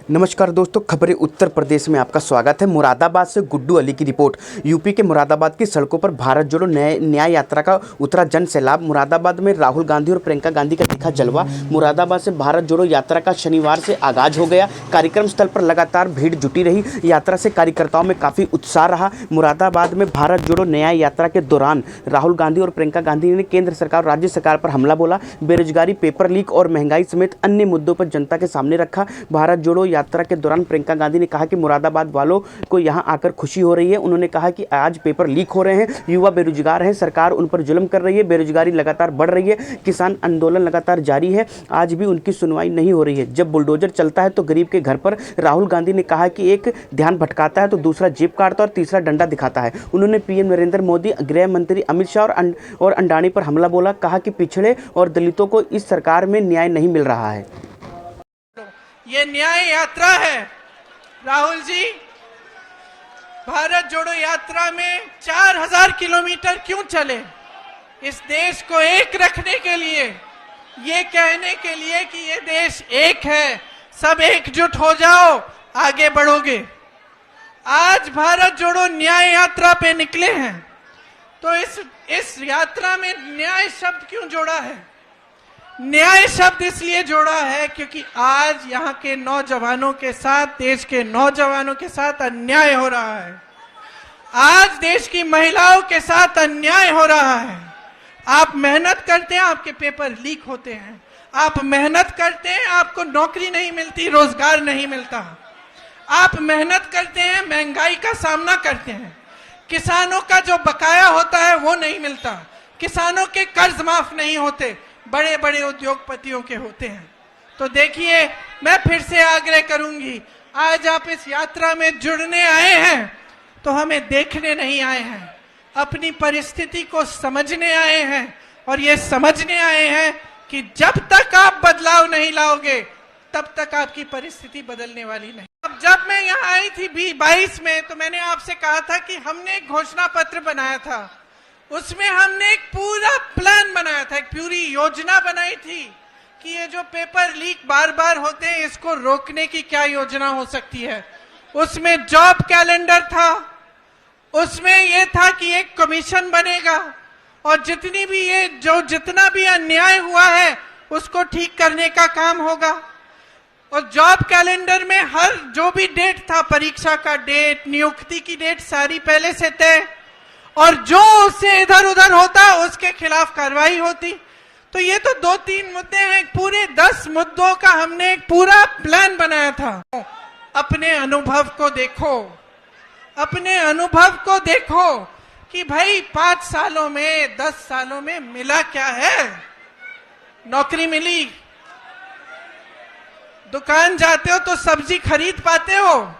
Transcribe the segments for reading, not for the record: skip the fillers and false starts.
नमस्कार दोस्तों, खबरें उत्तर प्रदेश में आपका स्वागत है। मुरादाबाद से गुड्डू अली की रिपोर्ट। यूपी के मुरादाबाद की सड़कों पर भारत जोड़ो न्याय यात्रा का उतरा जन सैलाब। मुरादाबाद में राहुल गांधी और प्रियंका गांधी का दिखा जलवा। मुरादाबाद से भारत जोड़ो यात्रा का शनिवार से आगाज हो गया। कार्यक्रम स्थल पर लगातार भीड़ जुटी रही। यात्रा से कार्यकर्ताओं में काफ़ी उत्साह रहा। मुरादाबाद में भारत जोड़ो न्याय यात्रा के दौरान राहुल गांधी और प्रियंका गांधी ने केंद्र सरकार और राज्य सरकार पर हमला बोला। बेरोजगारी, पेपर लीक और महंगाई समेत अन्य मुद्दों पर जनता के सामने रखा। भारत जोड़ो यात्रा के दौरान प्रियंका गांधी ने कहा कि मुरादाबाद वालों को यहां आकर खुशी हो रही है। उन्होंने कहा कि आज पेपर लीक हो रहे हैं, युवा बेरोजगार हैं, सरकार उन पर जुल्म कर रही है, बेरोजगारी लगातार बढ़ रही है, किसान आंदोलन लगातार जारी है, आज भी उनकी सुनवाई नहीं हो रही है। जब बुलडोजर चलता है तो गरीब के घर पर। राहुल गांधी ने कहा कि एक ध्यान भटकाता है तो दूसरा जेब काटता है और तीसरा डंडा दिखाता है। उन्होंने पीएम नरेंद्र मोदी, गृह मंत्री अमित शाह और अंडानी पर हमला बोला। कहा कि पिछड़े और दलितों को इस सरकार में न्याय नहीं मिल रहा है। ये न्याय यात्रा है। राहुल जी, भारत जोड़ो यात्रा में 4000 किलोमीटर क्यों चले? इस देश को एक रखने के लिए, ये कहने के लिए कि ये देश एक है, सब एकजुट हो जाओ, आगे बढ़ोगे। आज भारत जोड़ो न्याय यात्रा पे निकले हैं, तो इस यात्रा में न्याय शब्द क्यों जोड़ा है? न्याय शब्द इसलिए जोड़ा है क्योंकि आज यहाँ के नौजवानों के साथ, देश के नौजवानों के साथ अन्याय हो रहा है। आज देश की महिलाओं के साथ अन्याय हो रहा है। आप मेहनत करते हैं, आपके पेपर लीक होते हैं। आप मेहनत करते हैं, आपको नौकरी नहीं मिलती, रोजगार नहीं मिलता। आप मेहनत करते हैं, महंगाई का सामना करते हैं। किसानों का जो बकाया होता है वो नहीं मिलता। किसानों के कर्ज माफ नहीं होते, बड़े बड़े उद्योगपतियों के होते हैं। तो देखिए, मैं फिर से आग्रह करूंगी, आज आप इस यात्रा में जुड़ने आए हैं तो हमें देखने नहीं आए हैं, अपनी परिस्थिति को समझने आए हैं। और ये समझने आए हैं कि जब तक आप बदलाव नहीं लाओगे तब तक आपकी परिस्थिति बदलने वाली नहीं। अब जब मैं यहाँ आई थी 22 में, तो मैंने आपसे कहा था कि हमने एक घोषणा पत्र बनाया था। उसमें हमने एक पूरा प्लान बनाया था, एक पूरी योजना बनाई थी कि ये जो पेपर लीक बार बार होते हैं, इसको रोकने की क्या योजना हो सकती है। उसमें जॉब कैलेंडर था, उसमें ये था कि एक कमीशन बनेगा और जितना भी अन्याय हुआ है उसको ठीक करने का काम होगा। और जॉब कैलेंडर में हर जो भी डेट था, परीक्षा का डेट, नियुक्ति की डेट, सारी पहले से तय, और जो उससे इधर उधर होता उसके खिलाफ कार्रवाई होती। तो ये तो 2-3 मुद्दे हैं, पूरे 10 मुद्दों का हमने एक पूरा प्लान बनाया था। अपने अनुभव को देखो, अपने अनुभव को देखो कि भाई 5 सालों में, 10 सालों में मिला क्या है? नौकरी मिली, दुकान जाते हो तो सब्जी खरीद पाते हो।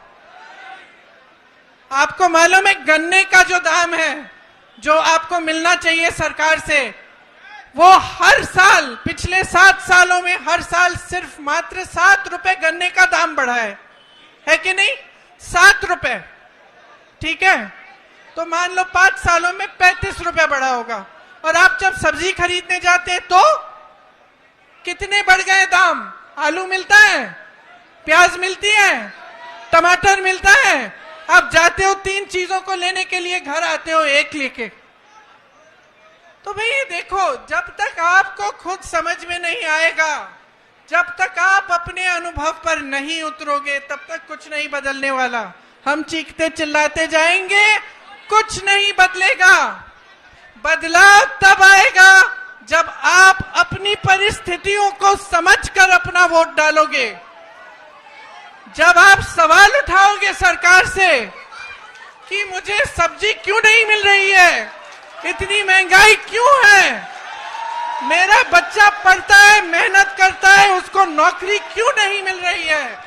आपको मालूम है गन्ने का जो दाम है, जो आपको मिलना चाहिए सरकार से, वो हर साल, पिछले 7 सालों में हर साल सिर्फ मात्र 7 रुपए गन्ने का दाम बढ़ा है कि नहीं? 7 रुपए, ठीक है? तो मान लो 5 सालों में 35 रुपए बढ़ा होगा। और आप जब सब्जी खरीदने जाते हैं तो कितने बढ़ गए दाम? आलू मिलता है, प्याज मिलती है, टमाटर मिलता है। आप जाते हो 3 चीजों को लेने के लिए, घर आते हो 1 लेके। तो भाई देखो, जब तक आपको खुद समझ में नहीं आएगा, जब तक आप अपने अनुभव पर नहीं उतरोगे, तब तक कुछ नहीं बदलने वाला। हम चीखते चिल्लाते जाएंगे, कुछ नहीं बदलेगा। बदलाव तब आएगा जब आप अपनी परिस्थितियों को समझकर अपना वोट डालोगे। जब आप सवाल उठाओगे सरकार से कि मुझे सब्जी क्यों नहीं मिल रही है, इतनी महंगाई क्यों है, मेरा बच्चा पढ़ता है, मेहनत करता है, उसको नौकरी क्यों नहीं मिल रही है,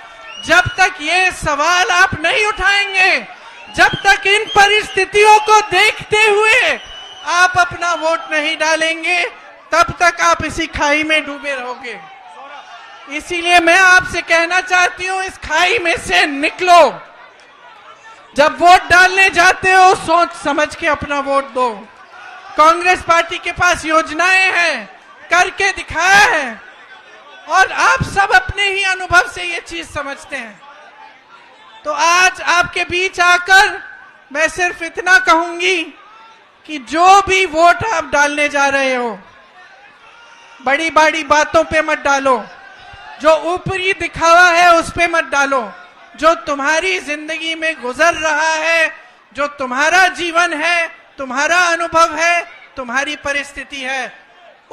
जब तक ये सवाल आप नहीं उठाएंगे, जब तक इन परिस्थितियों को देखते हुए आप अपना वोट नहीं डालेंगे, तब तक आप इसी खाई में डूबे रहोगे। इसीलिए मैं आपसे कहना चाहती हूं, इस खाई में से निकलो। जब वोट डालने जाते हो सोच समझ के अपना वोट दो। कांग्रेस पार्टी के पास योजनाएं हैं, करके दिखाया है, और आप सब अपने ही अनुभव से ये चीज समझते हैं। तो आज आपके बीच आकर मैं सिर्फ इतना कहूंगी कि जो भी वोट आप डालने जा रहे हो, बड़ी बड़ी बातों पे मत डालो, जो ऊपरी दिखावा है उस पे मत डालो। जो तुम्हारी जिंदगी में गुजर रहा है, जो तुम्हारा जीवन है, तुम्हारा अनुभव है, तुम्हारी परिस्थिति है,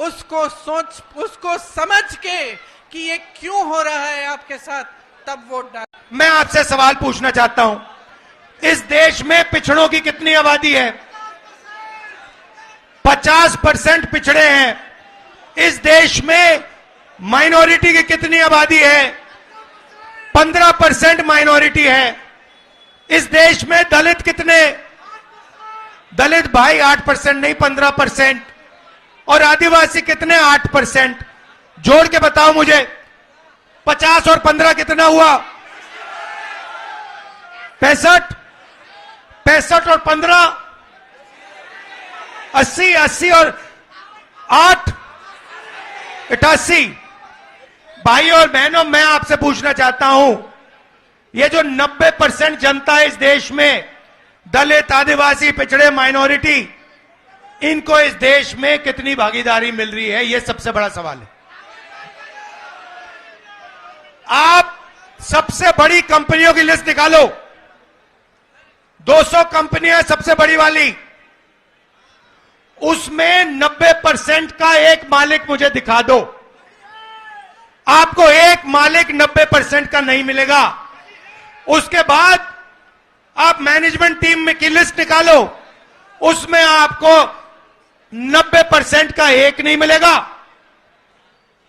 उसको समझ के कि ये क्यों हो रहा है आपके साथ, तब वोट डाल। मैं आपसे सवाल पूछना चाहता हूं, इस देश में पिछड़ों की कितनी आबादी है? 50% पिछड़े हैं। इस देश में माइनॉरिटी की कितनी आबादी है? 15% माइनॉरिटी है। इस देश में दलित कितने? दलित भाई 8% नहीं 15%। और आदिवासी कितने? 8%। जोड़ के बताओ मुझे, 50 और 15 कितना हुआ? 65 और 15 80 और 8 88। भाई और बहनों, मैं आपसे पूछना चाहता हूं, ये जो 90% जनता है इस देश में, दलित, आदिवासी, पिछड़े, माइनॉरिटी, इनको इस देश में कितनी भागीदारी मिल रही है? ये सबसे बड़ा सवाल है। आप सबसे बड़ी कंपनियों की लिस्ट निकालो, 200 कंपनियां सबसे बड़ी वाली, उसमें 90% का एक मालिक मुझे दिखा दो। आपको एक मालिक 90% का नहीं मिलेगा। उसके बाद आप मैनेजमेंट टीम में की लिस्ट निकालो, उसमें आपको 90% का एक नहीं मिलेगा।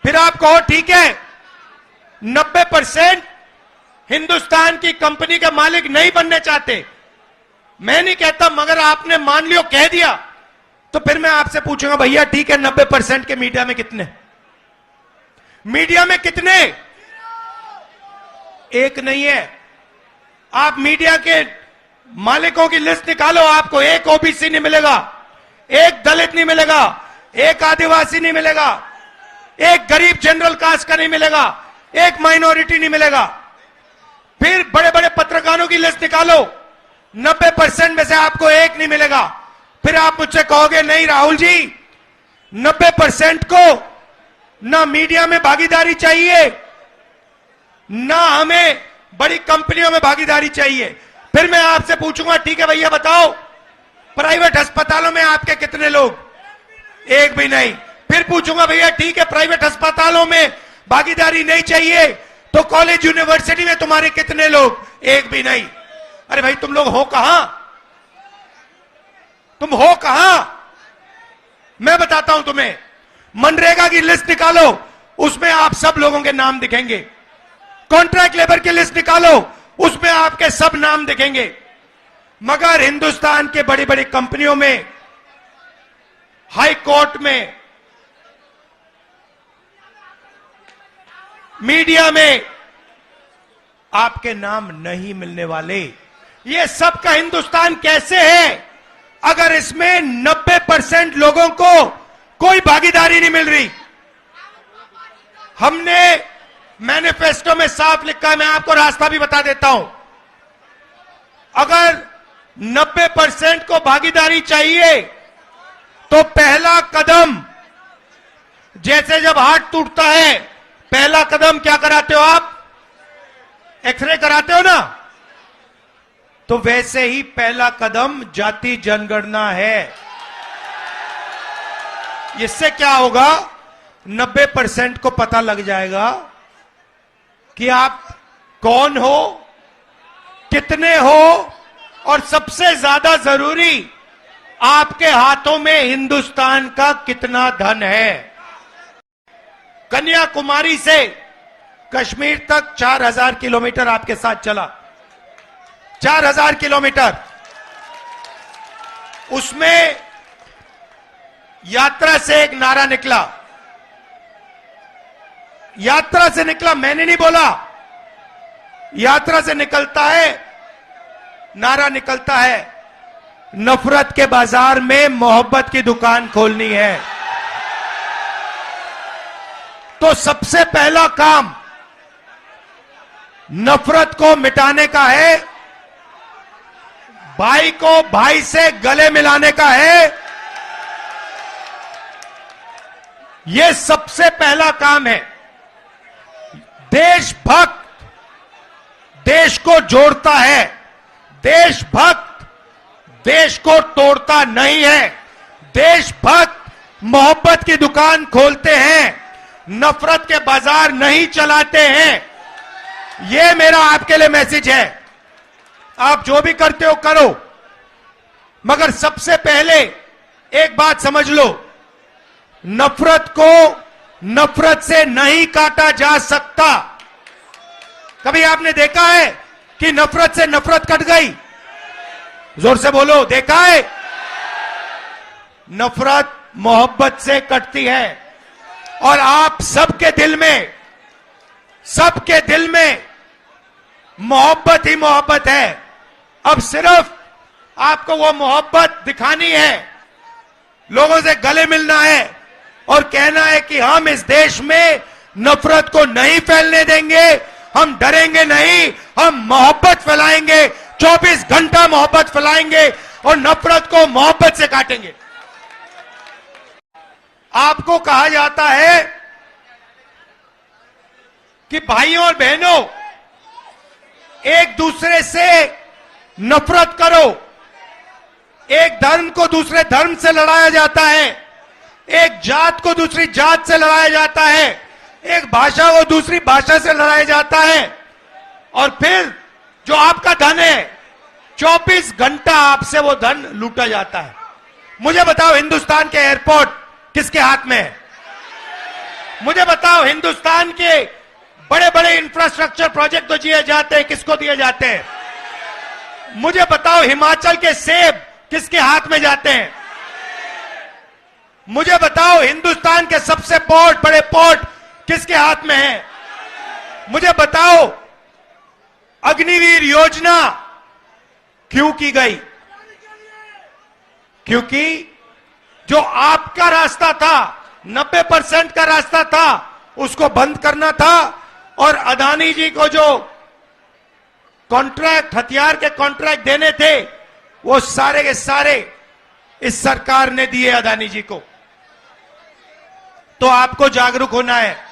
फिर आप कहो ठीक है, 90% हिंदुस्तान की कंपनी के मालिक नहीं बनने चाहते। मैं नहीं कहता, मगर आपने मान लियो, कह दिया, तो फिर मैं आपसे पूछूंगा, भैया ठीक है, 90% के मीडिया में कितने? मीडिया में कितने? एक नहीं है। आप मीडिया के मालिकों की लिस्ट निकालो, आपको एक ओबीसी नहीं मिलेगा, एक दलित नहीं मिलेगा, एक आदिवासी नहीं मिलेगा, एक गरीब जनरल कास्ट का नहीं मिलेगा, एक माइनॉरिटी नहीं मिलेगा। फिर बड़े बड़े पत्रकारों की लिस्ट निकालो, 90% में से आपको एक नहीं मिलेगा। फिर आप मुझसे कहोगे नहीं राहुल जी, 90% को ना मीडिया में भागीदारी चाहिए, ना हमें बड़ी कंपनियों में भागीदारी चाहिए। फिर मैं आपसे पूछूंगा ठीक है भैया बताओ, प्राइवेट अस्पतालों में आपके कितने लोग? एक भी नहीं। फिर पूछूंगा भैया ठीक है, प्राइवेट अस्पतालों में भागीदारी नहीं चाहिए, तो कॉलेज यूनिवर्सिटी में तुम्हारे कितने लोग? एक भी नहीं। अरे भाई तुम लोग हो कहां? तुम हो कहां? मैं बताता हूं तुम्हें, मनरेगा की लिस्ट निकालो, उसमें आप सब लोगों के नाम दिखेंगे। कॉन्ट्रैक्ट लेबर की लिस्ट निकालो, उसमें आपके सब नाम दिखेंगे। मगर हिंदुस्तान के बड़ी बड़ी कंपनियों में, हाई कोर्ट में, मीडिया में आपके नाम नहीं मिलने वाले। ये सब का हिंदुस्तान कैसे है अगर इसमें 90% लोगों को कोई भागीदारी नहीं मिल रही? हमने मैनिफेस्टो में साफ लिखा है, मैं आपको रास्ता भी बता देता हूं। अगर 90% को भागीदारी चाहिए तो पहला कदम, जैसे जब हार्ट टूटता है पहला कदम क्या कराते हो आप? एक्सरे कराते हो ना, तो वैसे ही पहला कदम जाति जनगणना है। इससे क्या होगा, 90% को पता लग जाएगा कि आप कौन हो, कितने हो, और सबसे ज्यादा जरूरी आपके हाथों में हिंदुस्तान का कितना धन है। कन्याकुमारी से कश्मीर तक 4000 किलोमीटर आपके साथ चला, 4000 किलोमीटर। उसमें यात्रा से एक नारा निकला, यात्रा से निकला, मैंने नहीं बोला, यात्रा से निकलता है, नारा निकलता है, नफरत के बाजार में मोहब्बत की दुकान खोलनी है। तो सबसे पहला काम नफरत को मिटाने का है, भाई को भाई से गले मिलाने का है। यह सबसे पहला काम है। देशभक्त देश को जोड़ता है, देशभक्त देश को तोड़ता नहीं है। देशभक्त मोहब्बत की दुकान खोलते हैं, नफरत के बाजार नहीं चलाते हैं। यह मेरा आपके लिए मैसेज है। आप जो भी करते हो करो, मगर सबसे पहले एक बात समझ लो, नफरत को नफरत से नहीं काटा जा सकता। कभी आपने देखा है कि नफरत से नफरत कट गई? जोर से बोलो, देखा है? नफरत मोहब्बत से कटती है। और आप सबके दिल में मोहब्बत ही मोहब्बत है। अब सिर्फ आपको वो मोहब्बत दिखानी है, लोगों से गले मिलना है और कहना है कि हम इस देश में नफरत को नहीं फैलने देंगे, हम डरेंगे नहीं, हम मोहब्बत फैलाएंगे, 24 घंटा मोहब्बत फैलाएंगे और नफरत को मोहब्बत से काटेंगे। आपको कहा जाता है कि भाइयों और बहनों, एक दूसरे से नफरत करो। एक धर्म को दूसरे धर्म से लड़ाया जाता है, एक जात को दूसरी जात से लड़ाया जाता है, एक भाषा को दूसरी भाषा से लड़ाया जाता है, और फिर जो आपका धन है 24 घंटा आपसे वो धन लूटा जाता है। मुझे बताओ, हिंदुस्तान के एयरपोर्ट किसके हाथ में है? मुझे बताओ, हिंदुस्तान के बड़े बड़े इंफ्रास्ट्रक्चर प्रोजेक्ट तो दिए जाते हैं, किसको दिए जाते हैं? मुझे बताओ, हिमाचल के सेब किसके हाथ में जाते हैं? मुझे बताओ, हिंदुस्तान के सबसे बड़े पोर्ट किसके हाथ में है? मुझे बताओ, अग्निवीर योजना क्यों की गई? क्योंकि जो आपका रास्ता था, 90% का रास्ता था, उसको बंद करना था, और अदानी जी को जो कॉन्ट्रैक्ट, हथियार के कॉन्ट्रैक्ट देने थे, वो सारे के सारे इस सरकार ने दिए अदानी जी को। तो आपको जागरूक होना है।